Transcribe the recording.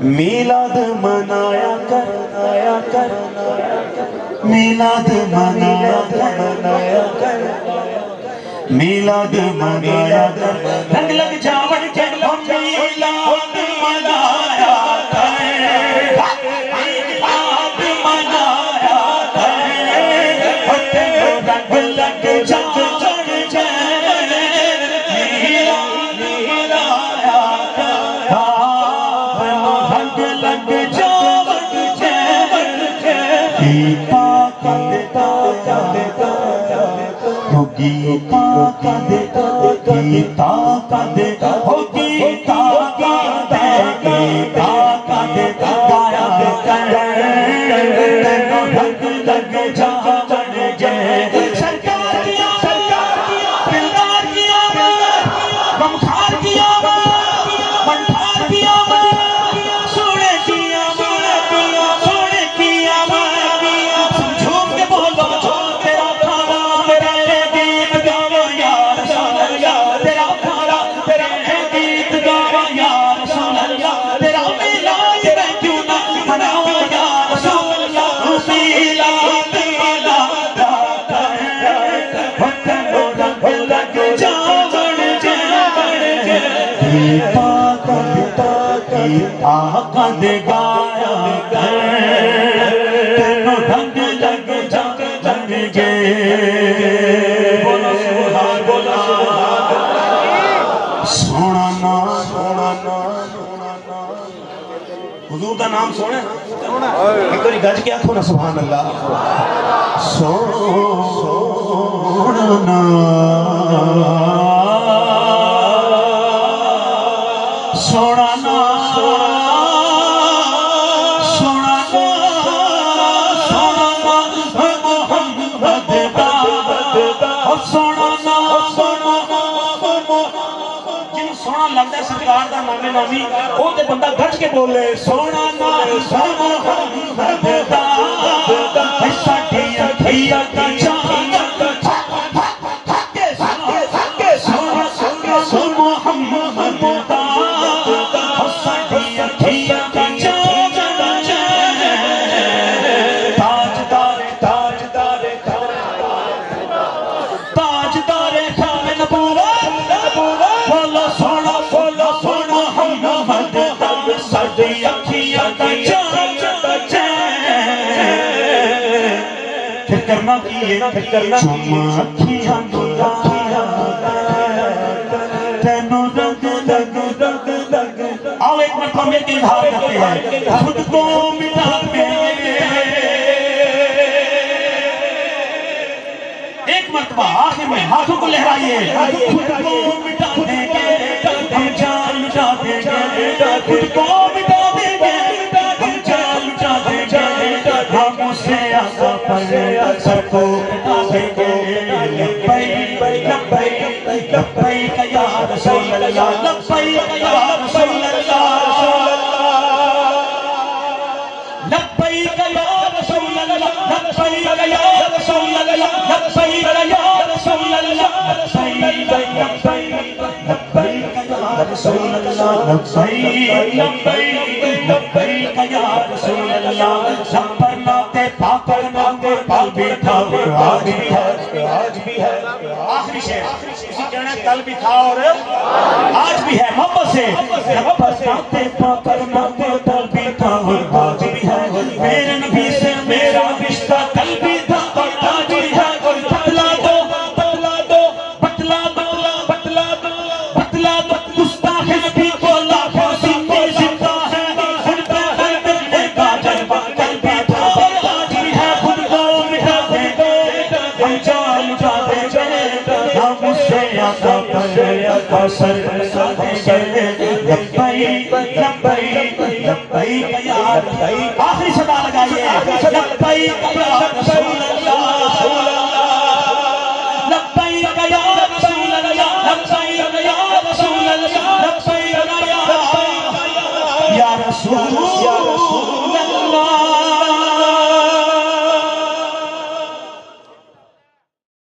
میلاد منایا کر میلاد منایا کر میلاد منایا کر رنگ لگ جاون کے میلاد منایا کر میلاد منایا کر رنگ لگ جاون کے میلاد منایا کر رنگ لگ جاون کے گیتا کا دے گیتا کا دے ہو گیتا کا دے گیتا کا دے گایا کر تینوں رنگ لگ جاون جے سرکار کیا دلدار کیا غمخوار کیا منٹھار کیا سونے کیا سونے کیا جھوم کے بولو تیرا کھانا میرے گیت گاوا یا رسول اللہ تیرا کھانا تیرا گیت گاوا یا رسول اللہ تیرا میلاد میں کیوں نہ مناؤں یا رسول اللہ میلاد میلاد وطنوں رنگ لگ جاون جے گیتا کا دے گایا کر تینوں رنگ لگ جاون جے سونا حضور دا نام سونا ایک تو گج کے آنکھوں نا سبحان اللہ سونا سونا لگتا ہے سرکار دا نامی نامی وہ تے بندہ گھٹ کے بولے سونا نام سونا محمد دا ساڈی اکھیاں دا چاند سونا محمد دا ساڈی اکھیاں دا چاند تاجدار خام نبوت بولو سونا محمد دا ساڈی اکھیاں دا چاند پھر کرنا کی ہے چم اکھیاں دلایا تینوں رنگ لگ آؤ ایک مرتبہ مل کے اظہار کرتے ہیں خود کو مٹا دیں ایک مرتبہ آخر میں ہاتھوں کو لہرائیے خود کو مٹا دیں گے ہم جان لٹا دیں گے خود کو مٹا دیں گے ہم جان لٹا دیں گے ہم اسے آقا پر سر کو مٹا دیں گے لبیک لبیک یا رسول اللہ لبیک یا رسول اللہ لبیک یا رسول اللہ لبیک یا رسول اللہ لبیک یا رسول اللہ لبیک یا رسول اللہ لبیک یا رسول اللہ سب پر ناتے پاک ناتے پال بھی تھا آج بھی ہے آخری شعر اسی کہنا کل بھی تھا اور آج بھی ہے محبت سے سب پر ناتے پاک ناتے پال بھی تھا اور آج بھی ہے میرے نبی سے میرا رشتہ کل بھی تھا اور آج بھی ہے بتلا دو گستاخ نبی کو لاکھوں سینے زندہ ہے خود پہ کرنے کا جذبہ کل بھی تھا اور آج بھی ہے خود کو مٹا دیں گے ہم جان لٹا دیں گے ہم اس سے آقا پر سر دیں گے لبیک لبیک یا آخری صدا لگائیے لبیک یا رسول اللہ